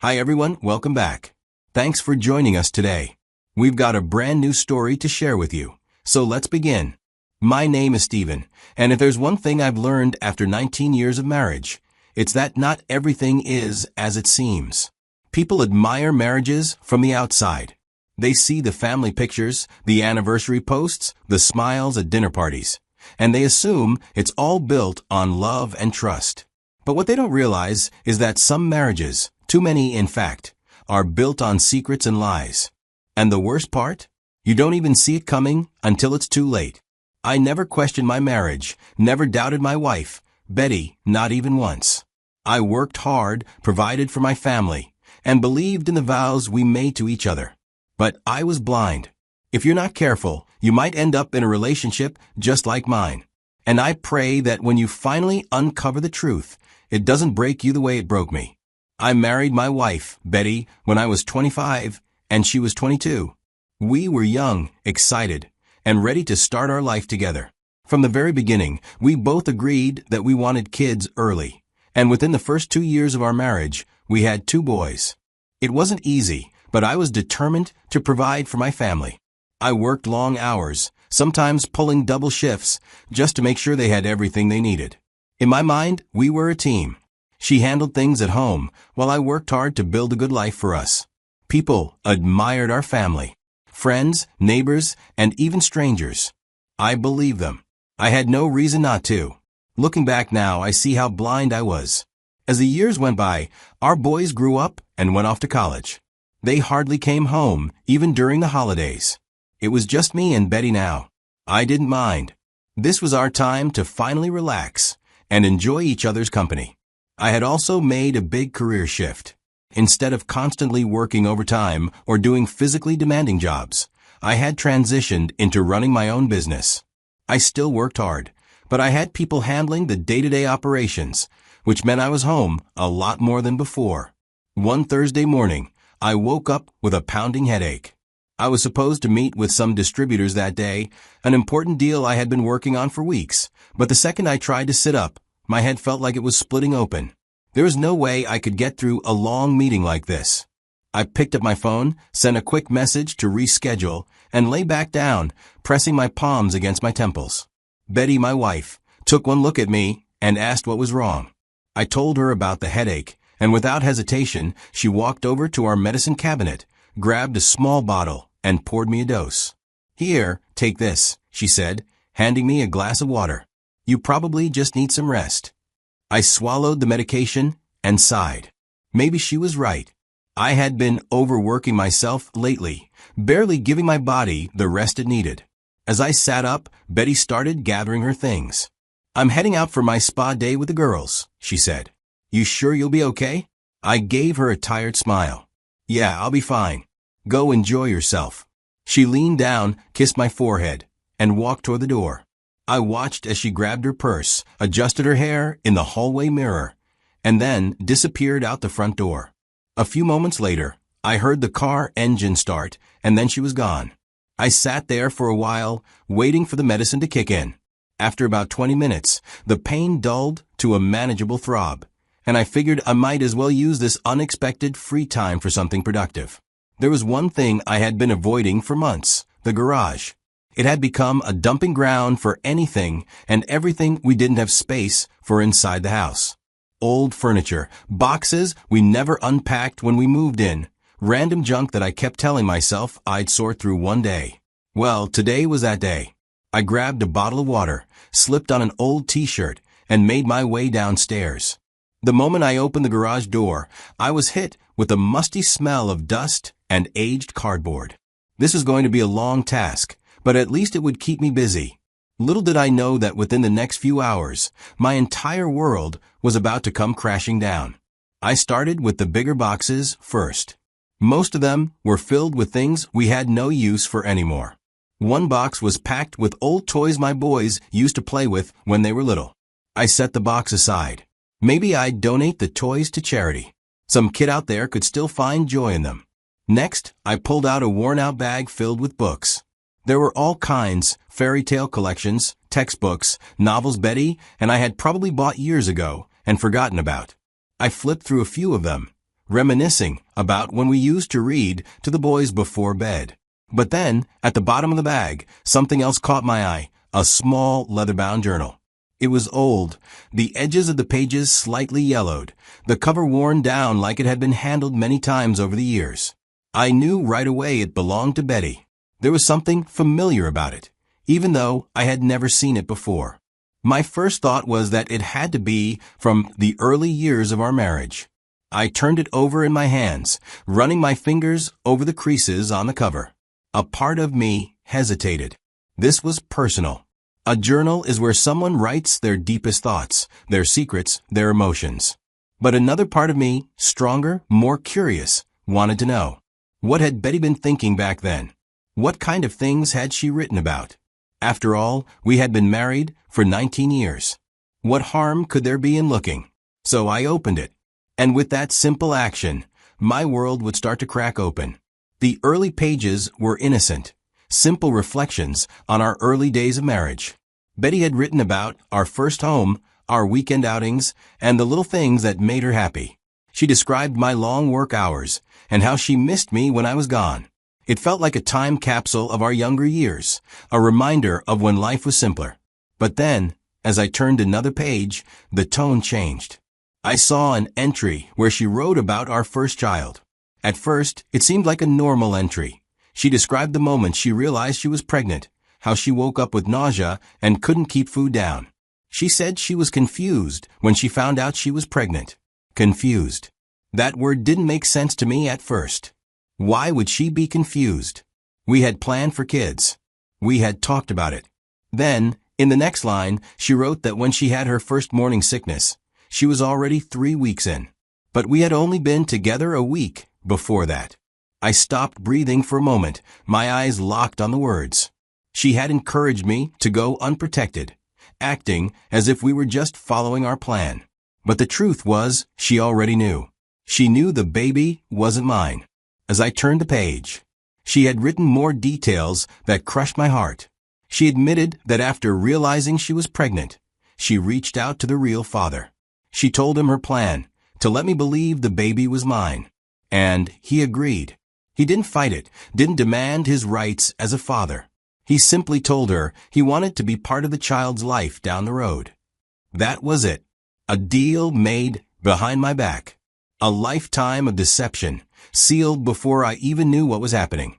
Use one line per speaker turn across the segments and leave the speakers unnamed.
Hi everyone, welcome back. Thanks for joining us today. We've got a brand new story to share with you, so let's begin. My name is Stephen, and if there's one thing I've learned after 19 years of marriage, it's that not everything is as it seems. People admire marriages from the outside. They see the family pictures, the anniversary posts, the smiles at dinner parties, and they assume it's all built on love and trust. But what they don't realize is that some marriages, too many in fact, are built on secrets and lies. And the worst part? You don't even see it coming until it's too late. I never questioned my marriage, never doubted my wife, Betty, not even once. I worked hard, provided for my family, and believed in the vows we made to each other. But I was blind. If you're not careful, you might end up in a relationship just like mine. And I pray that when you finally uncover the truth, it doesn't break you the way it broke me. I married my wife, Betty, when I was 25, and she was 22. We were young, excited, and ready to start our life together. From the very beginning, we both agreed that we wanted kids early, and within the first 2 years of our marriage, we had 2 boys. It wasn't easy, but I was determined to provide for my family. I worked long hours, sometimes pulling double shifts, just to make sure they had everything they needed. In my mind, we were a team. She handled things at home, while I worked hard to build a good life for us. People admired our family. Friends, neighbors, and even strangers. I believed them. I had no reason not to. Looking back now, I see how blind I was. As the years went by, our boys grew up and went off to college. They hardly came home, even during the holidays. It was just me and Betty now. I didn't mind. This was our time to finally relax and enjoy each other's company. I had also made a big career shift. Instead of constantly working overtime or doing physically demanding jobs, I had transitioned into running my own business. I still worked hard, but I had people handling the day-to-day operations, which meant I was home a lot more than before. One Thursday morning, I woke up with a pounding headache. I was supposed to meet with some distributors that day, an important deal I had been working on for weeks, but the second I tried to sit up, my head felt like it was splitting open. There was no way I could get through a long meeting like this. I picked up my phone, sent a quick message to reschedule, and lay back down, pressing my palms against my temples. Betty, my wife, took one look at me and asked what was wrong. I told her about the headache, and without hesitation, she walked over to our medicine cabinet, grabbed a small bottle, and poured me a dose. "Here, take this," she said, handing me a glass of water. "You probably just need some rest." I swallowed the medication and sighed. Maybe she was right. I had been overworking myself lately, barely giving my body the rest it needed. As I sat up, Betty started gathering her things. "I'm heading out for my spa day with the girls," she said. "You sure you'll be okay?" I gave her a tired smile. "Yeah, I'll be fine. Go enjoy yourself." She leaned down, kissed my forehead, and walked toward the door. I watched as she grabbed her purse, adjusted her hair in the hallway mirror, and then disappeared out the front door. A few moments later, I heard the car engine start, and then she was gone. I sat there for a while, waiting for the medicine to kick in. After about 20 minutes, the pain dulled to a manageable throb, and I figured I might as well use this unexpected free time for something productive. There was one thing I had been avoiding for months: the garage. It had become a dumping ground for anything and everything we didn't have space for inside the house. Old furniture, boxes we never unpacked when we moved in, random junk that I kept telling myself I'd sort through one day. Well, today was that day. I grabbed a bottle of water, slipped on an old t-shirt, and made my way downstairs. The moment I opened the garage door, I was hit with the musty smell of dust and aged cardboard. This was going to be a long task, but at least it would keep me busy. Little did I know that within the next few hours, my entire world was about to come crashing down. I started with the bigger boxes first. Most of them were filled with things we had no use for anymore. One box was packed with old toys my boys used to play with when they were little. I set the box aside. Maybe I'd donate the toys to charity. Some kid out there could still find joy in them. Next, I pulled out a worn-out bag filled with books. There were all kinds: fairy tale collections, textbooks, novels Betty and I had probably bought years ago and forgotten about. I flipped through a few of them, reminiscing about when we used to read to the boys before bed. But then, at the bottom of the bag, something else caught my eye, a small leather-bound journal. It was old, the edges of the pages slightly yellowed, the cover worn down like it had been handled many times over the years. I knew right away it belonged to Betty. There was something familiar about it, even though I had never seen it before. My first thought was that it had to be from the early years of our marriage. I turned it over in my hands, running my fingers over the creases on the cover. A part of me hesitated. This was personal. A journal is where someone writes their deepest thoughts, their secrets, their emotions. But another part of me, stronger, more curious, wanted to know. What had Betty been thinking back then? What kind of things had she written about? After all, we had been married for 19 years. What harm could there be in looking? So I opened it. And with that simple action, my world would start to crack open. The early pages were innocent, simple reflections on our early days of marriage. Betty had written about our first home, our weekend outings, and the little things that made her happy. She described my long work hours and how she missed me when I was gone. It felt like a time capsule of our younger years, a reminder of when life was simpler. But then, as I turned another page, the tone changed. I saw an entry where she wrote about our first child. At first, it seemed like a normal entry. She described the moment she realized she was pregnant, how she woke up with nausea and couldn't keep food down. She said she was confused when she found out she was pregnant. Confused. That word didn't make sense to me at first. Why would she be confused? We had planned for kids. We had talked about it. Then, in the next line, she wrote that when she had her first morning sickness, she was already 3 weeks in. But we had only been together a week before that. I stopped breathing for a moment, my eyes locked on the words. She had encouraged me to go unprotected, acting as if we were just following our plan. But the truth was, she already knew. She knew the baby wasn't mine. As I turned the page, she had written more details that crushed my heart. She admitted that after realizing she was pregnant, she reached out to the real father. She told him her plan, to let me believe the baby was mine. And he agreed. He didn't fight it, didn't demand his rights as a father. He simply told her he wanted to be part of the child's life down the road. That was it. A deal made behind my back. A lifetime of deception, sealed before I even knew what was happening.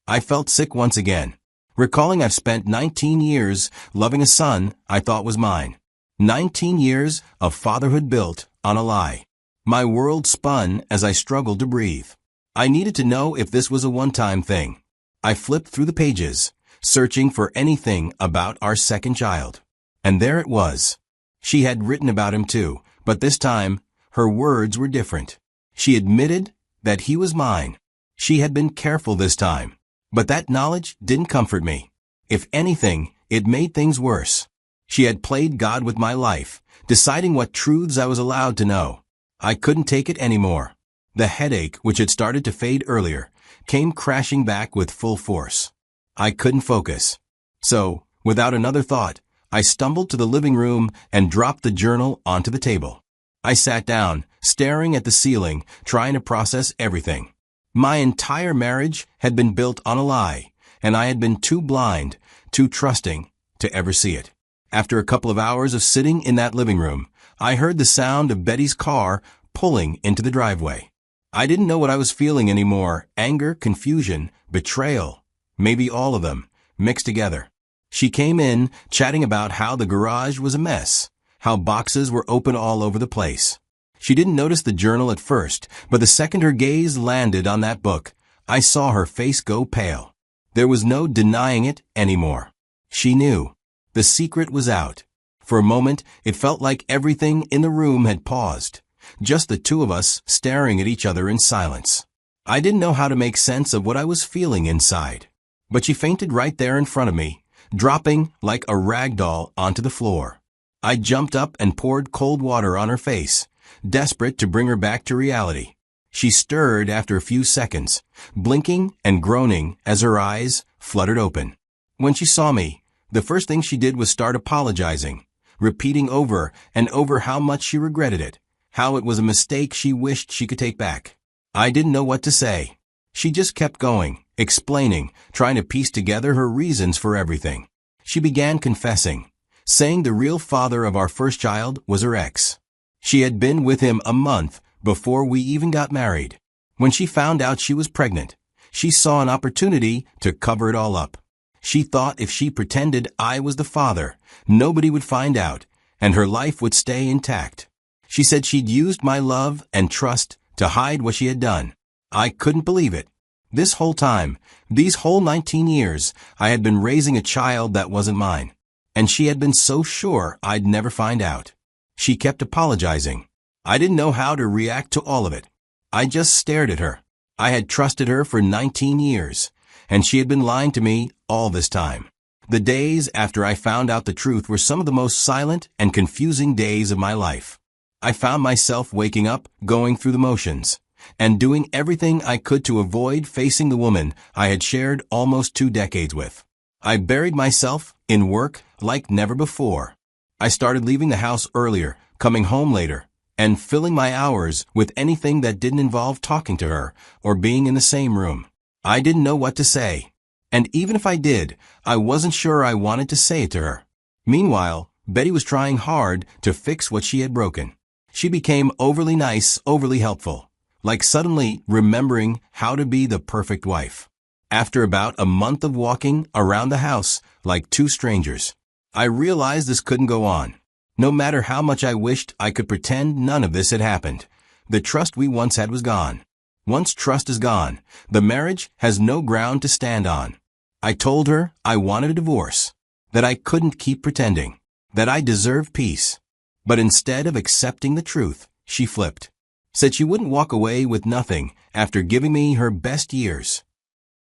I felt sick once again, recalling I've spent 19 years loving a son I thought was mine. 19 years of fatherhood built on a lie. My world spun as I struggled to breathe. I needed to know if this was a one-time thing. I flipped through the pages, searching for anything about our second child. And there it was. She had written about him too, but this time, her words were different. She admitted that he was mine. She had been careful this time, but that knowledge didn't comfort me. If anything, it made things worse. She had played God with my life, deciding what truths I was allowed to know. I couldn't take it anymore. The headache, which had started to fade earlier, came crashing back with full force. I couldn't focus. So, without another thought, I stumbled to the living room and dropped the journal onto the table. I sat down, staring at the ceiling, trying to process everything. My entire marriage had been built on a lie, and I had been too blind, too trusting, to ever see it. After a couple of hours of sitting in that living room, I heard the sound of Betty's car pulling into the driveway. I didn't know what I was feeling anymore. Anger, confusion, betrayal. Maybe all of them, mixed together. She came in, chatting about how the garage was a mess, how boxes were open all over the place. She didn't notice the journal at first, but the second her gaze landed on that book, I saw her face go pale. There was no denying it anymore. She knew. The secret was out. For a moment, it felt like everything in the room had paused, just the two of us staring at each other in silence. I didn't know how to make sense of what I was feeling inside. But she fainted right there in front of me, dropping like a rag doll onto the floor. I jumped up and poured cold water on her face, desperate to bring her back to reality. She stirred after a few seconds, blinking and groaning as her eyes fluttered open. When she saw me, the first thing she did was start apologizing, repeating over and over how much she regretted it, how it was a mistake she wished she could take back. I didn't know what to say. She just kept going, explaining, trying to piece together her reasons for everything. She began confessing, saying the real father of our first child was her ex. She had been with him a month before we even got married. When she found out she was pregnant, she saw an opportunity to cover it all up. She thought if she pretended I was the father, nobody would find out, and her life would stay intact. She said she'd used my love and trust to hide what she had done. I couldn't believe it. This whole time, these whole 19 years, I had been raising a child that wasn't mine. And she had been so sure I'd never find out. She kept apologizing. I didn't know how to react to all of it. I just stared at her. I had trusted her for 19 years, and she had been lying to me all this time. The days after I found out the truth were some of the most silent and confusing days of my life. I found myself waking up, going through the motions, and doing everything I could to avoid facing the woman I had shared almost 2 decades with. I buried myself in work like never before. I started leaving the house earlier, coming home later, and filling my hours with anything that didn't involve talking to her or being in the same room. I didn't know what to say. And even if I did, I wasn't sure I wanted to say it to her. Meanwhile, Betty was trying hard to fix what she had broken. She became overly nice, overly helpful, like suddenly remembering how to be the perfect wife. After about a month of walking around the house like 2 strangers, I realized this couldn't go on. No matter how much I wished I could pretend none of this had happened, the trust we once had was gone. Once trust is gone, the marriage has no ground to stand on. I told her I wanted a divorce, that I couldn't keep pretending, that I deserved peace. But instead of accepting the truth, she flipped. Said she wouldn't walk away with nothing after giving me her best years.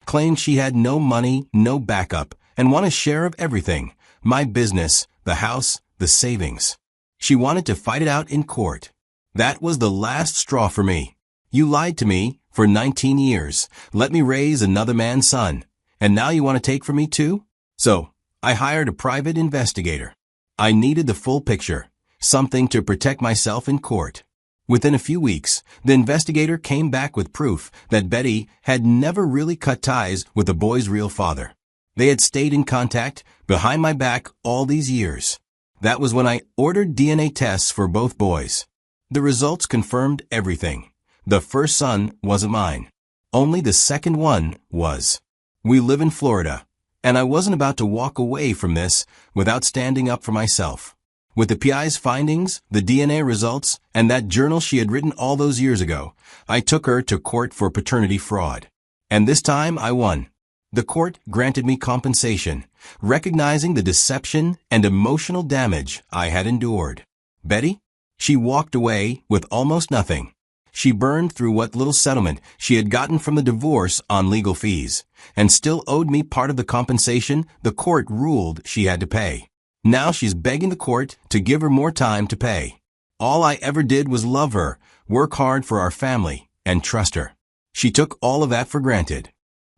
Claimed she had no money, no backup, and wanted a share of everything, my business, the house, the savings. She wanted to fight it out in court. That was the last straw for me. You lied to me for 19 years, let me raise another man's son, and now you want to take from me too? So, I hired a private investigator. I needed the full picture, something to protect myself in court. Within a few weeks, the investigator came back with proof that Betty had never really cut ties with the boy's real father. They had stayed in contact behind my back all these years. That was when I ordered DNA tests for both boys. The results confirmed everything. The first son wasn't mine. Only the second one was. We live in Florida, and I wasn't about to walk away from this without standing up for myself. With the PI's findings, the DNA results, and that journal she had written all those years ago, I took her to court for paternity fraud. And this time I won. The court granted me compensation, recognizing the deception and emotional damage I had endured. Betty? She walked away with almost nothing. She burned through what little settlement she had gotten from the divorce on legal fees, and still owed me part of the compensation the court ruled she had to pay. Now she's begging the court to give her more time to pay. All I ever did was love her, work hard for our family, and trust her. She took all of that for granted.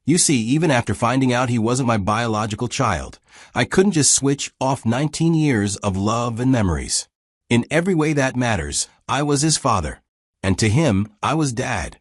You see, even after finding out he wasn't my biological child, I couldn't just switch off 19 years of love and memories. In every way that matters, I was his father. And to him, I was dad.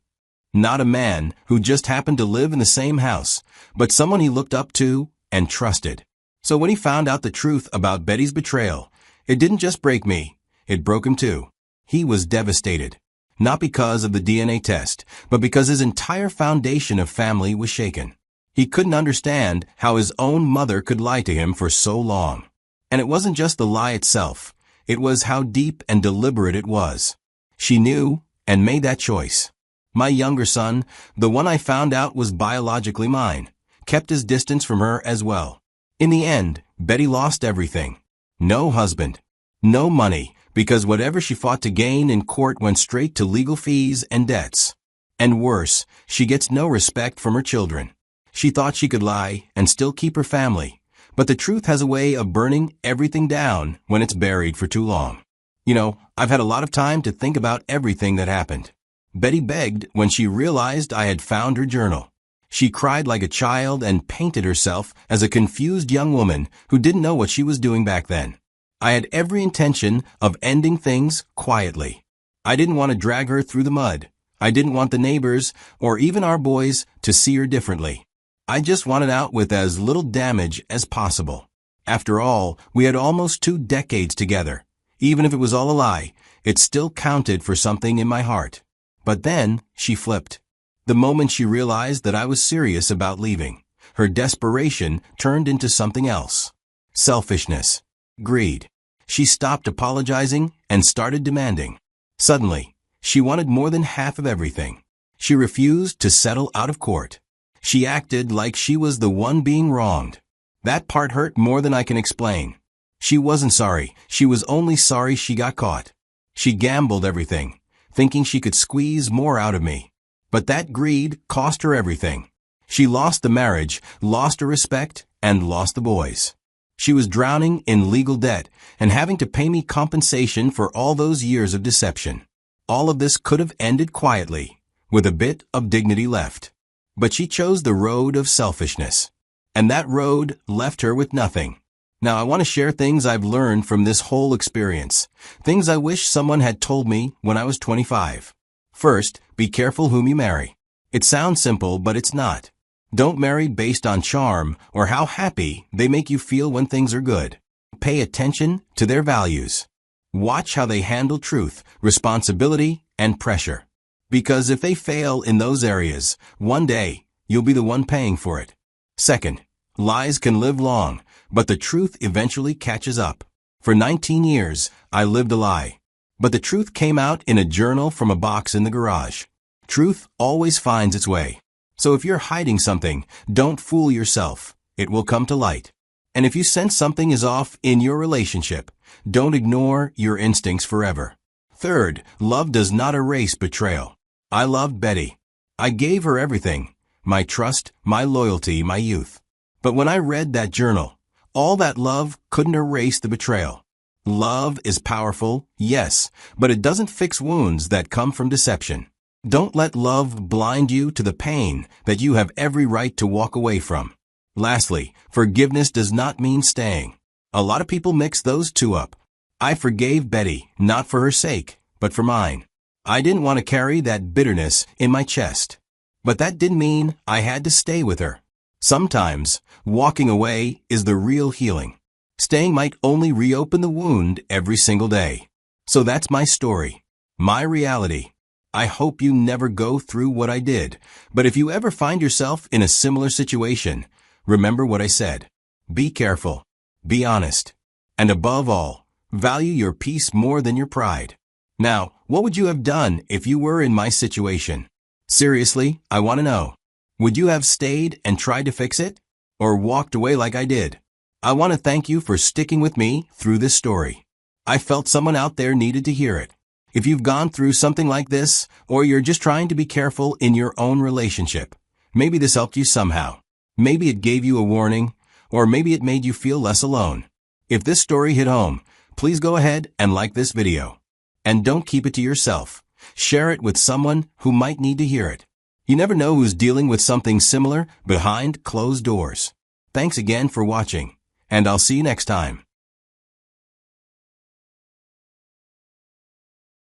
Not a man who just happened to live in the same house, but someone he looked up to and trusted. So when he found out the truth about Betty's betrayal, it didn't just break me, it broke him too. He was devastated. Not because of the DNA test, but because his entire foundation of family was shaken. He couldn't understand how his own mother could lie to him for so long. And it wasn't just the lie itself, it was how deep and deliberate it was. She knew and made that choice. My younger son, the one I found out was biologically mine, kept his distance from her as well. In the end, Betty lost everything. No husband, no money, because whatever she fought to gain in court went straight to legal fees and debts. And worse, she gets no respect from her children. She thought she could lie and still keep her family, but the truth has a way of burning everything down when it's buried for too long. You know, I've had a lot of time to think about everything that happened. Betty begged when she realized I had found her journal. She cried like a child and painted herself as a confused young woman who didn't know what she was doing back then. I had every intention of ending things quietly. I didn't want to drag her through the mud. I didn't want the neighbors, or even our boys, to see her differently. I just wanted out with as little damage as possible. After all, we had almost 2 decades together. Even if it was all a lie, it still counted for something in my heart. But then, she flipped. The moment she realized that I was serious about leaving, her desperation turned into something else. Selfishness. Greed. She stopped apologizing and started demanding. Suddenly, she wanted more than half of everything. She refused to settle out of court. She acted like she was the one being wronged. That part hurt more than I can explain. She wasn't sorry. She was only sorry she got caught. She gambled everything, thinking she could squeeze more out of me. But that greed cost her everything. She lost the marriage, lost her respect, and lost the boys. She was drowning in legal debt and having to pay me compensation for all those years of deception. All of this could have ended quietly, with a bit of dignity left. But she chose the road of selfishness. And that road left her with nothing. Now I want to share things I've learned from this whole experience. Things I wish someone had told me when I was 25. First, be careful whom you marry. It sounds simple, but it's not. Don't marry based on charm or how happy they make you feel when things are good. Pay attention to their values. Watch how they handle truth, responsibility, and pressure. Because if they fail in those areas, one day, you'll be the one paying for it. Second, lies can live long, but the truth eventually catches up. For 19 years, I lived a lie. But the truth came out in a journal from a box in the garage. Truth always finds its way. So if you're hiding something, don't fool yourself. It will come to light. And if you sense something is off in your relationship, don't ignore your instincts forever. Third, love does not erase betrayal. I loved Betty. I gave her everything. My trust, my loyalty, my youth. But when I read that journal, all that love couldn't erase the betrayal. Love is powerful, yes, but it doesn't fix wounds that come from deception. Don't let love blind you to the pain that you have every right to walk away from. Lastly, forgiveness does not mean staying. A lot of people mix those two up. I forgave Betty, not for her sake, but for mine. I didn't want to carry that bitterness in my chest. But that didn't mean I had to stay with her. Sometimes, walking away is the real healing. Staying might only reopen the wound every single day. So that's my story, my reality. I hope you never go through what I did, but if you ever find yourself in a similar situation, remember what I said. Be careful, be honest, and above all, value your peace more than your pride. Now, what would you have done if you were in my situation? Seriously, I want to know. Would you have stayed and tried to fix it? Or walked away like I did? I want to thank you for sticking with me through this story. I felt someone out there needed to hear it. If you've gone through something like this, or you're just trying to be careful in your own relationship, maybe this helped you somehow. Maybe it gave you a warning, or maybe it made you feel less alone. If this story hit home, please go ahead and like this video. And don't keep it to yourself. Share it with someone who might need to hear it. You never know who's dealing with something similar behind closed doors. Thanks again for watching, and I'll see you next time.